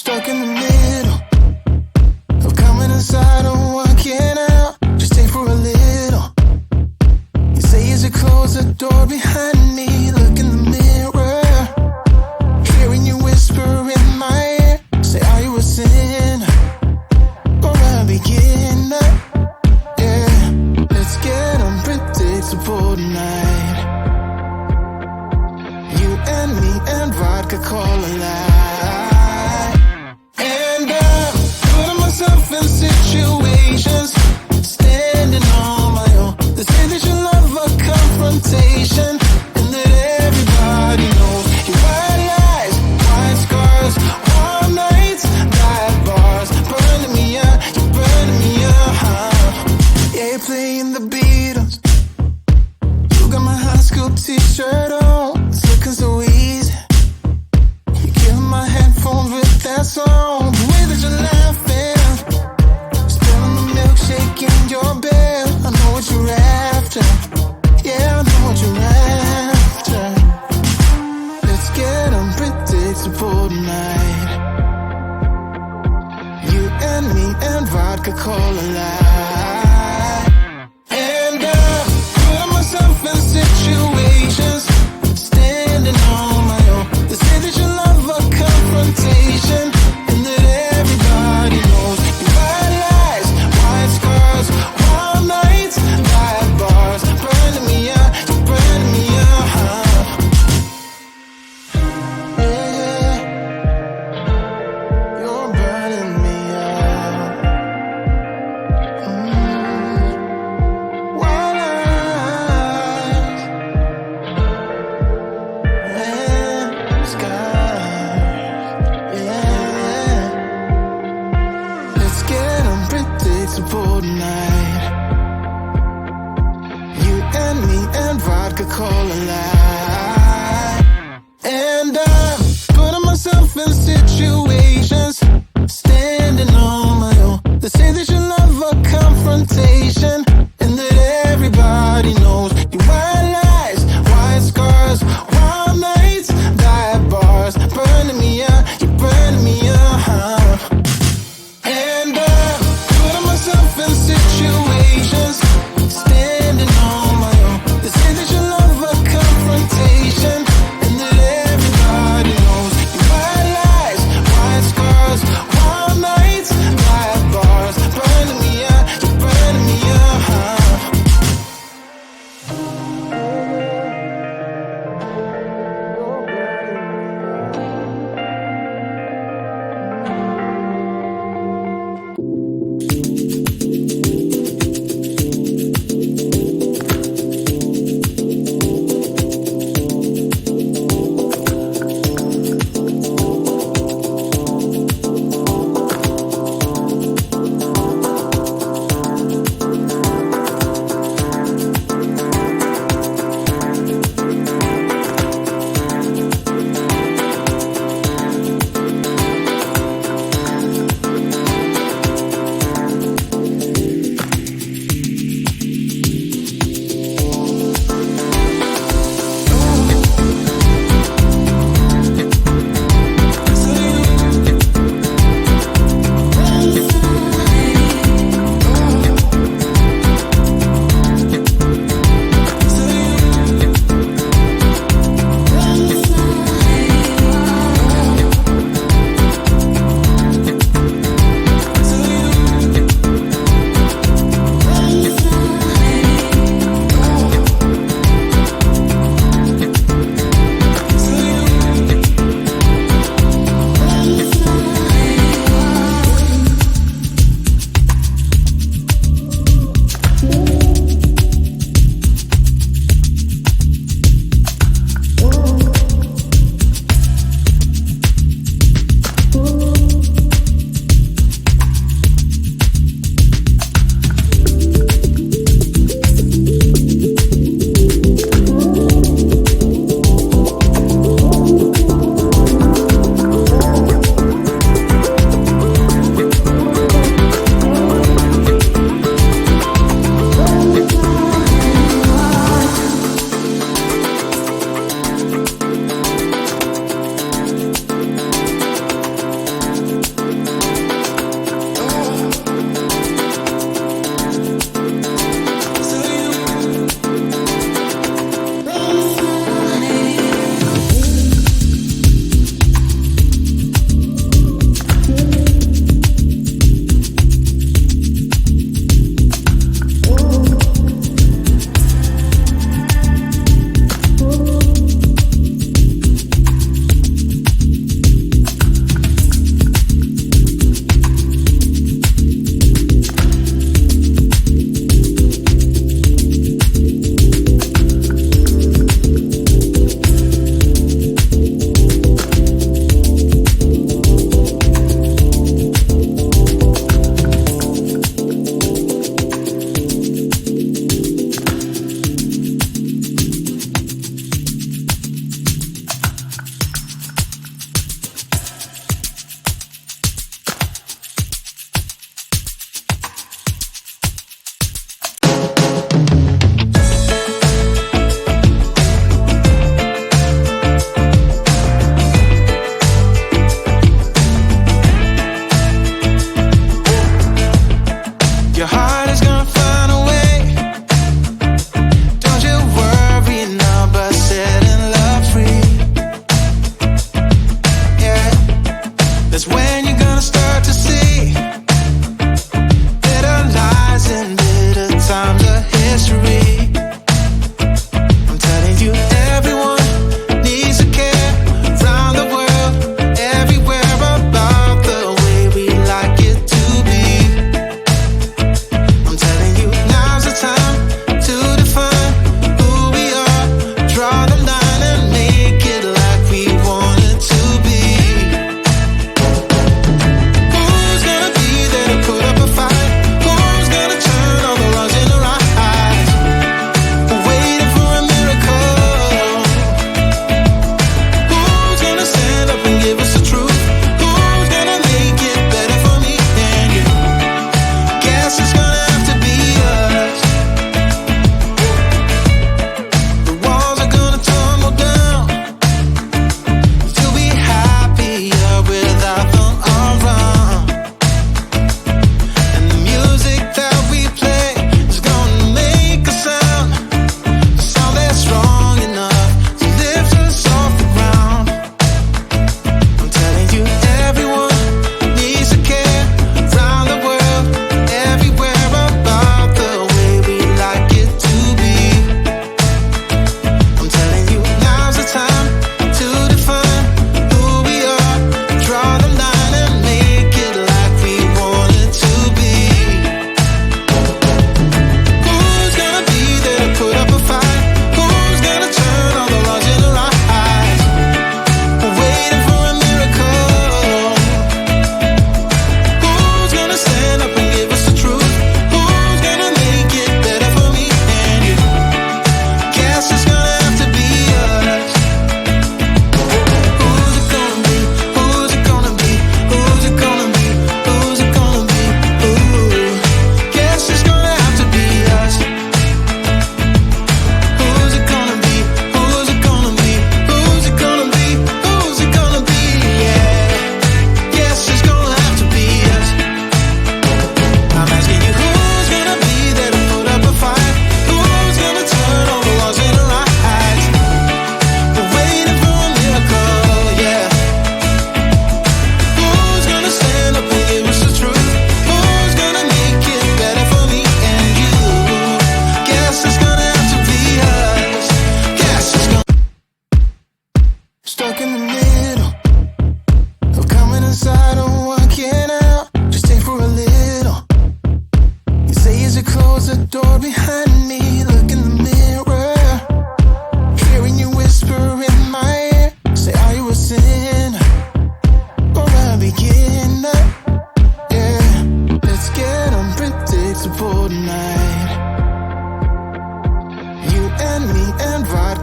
stuck in the middle of coming inside and walking out. Just stay for a little. You say as you close the door behind me, look in the mirror, hearing you whisper in my ear. Say, are you a sinner or a beginner? Yeah, let's get unpredictable tonight. You and me and vodka cola light. And I'm putting myself in situations, standing on my own. They say that you love a confrontation, and that everybody knows your white eyes, white scars, warm nights, dive bars, burning me up, you're burning me up. Yeah, you're playing the Beatles. You got my high school t-shirt on, it's looking so easy. You kill my headphones with that song, the way that you're laughing, spilling the milkshake in your bed. I know what you're after, yeah, I know what you're after. Let's get unpredictable tonight. You and me and vodka cola light. And I'm putting myself in situations, standing on my own. They say that you love a confrontation, and that everybody knows your white lies, white scars, warm nights, dive bars, burning me up, you're burning me up. Yeah, you're burning me up. White eyes and scars, yeah. Let's get unpredictable tonight. You and me and vodka cola light. And I'm putting myself in situations, standing on my own. They say that you love a confrontation, and that everybody knows your white lies, white scars, warm nights, dive bars, burning me up, you're burning me up. And I'm putting myself in situations, standing on my own. They say that you love a confrontation,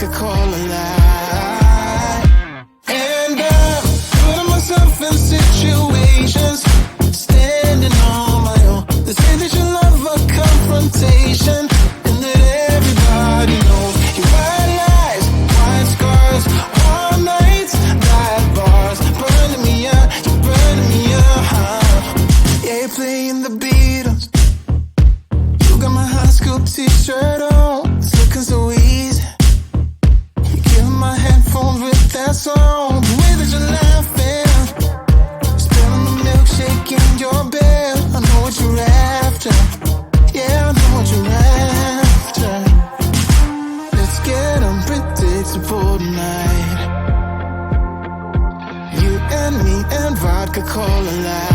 vodka, call a lie. And I'm putting myself in situations, standing on my own. They say that you love a confrontation, and that everybody knows your white lies, white scars, all nights, dive bars, burning me up, you're burning me up. Yeah, you're playing the Beatles. You got my high school t-shirt on, it's looking so easy. You give my headphones with that song, the way that you're laughing, spilling the milkshake in your bed. I know what you're after, yeah, I know what you're after. Let's get unpredictable tonight. You and me and vodka, call a lie.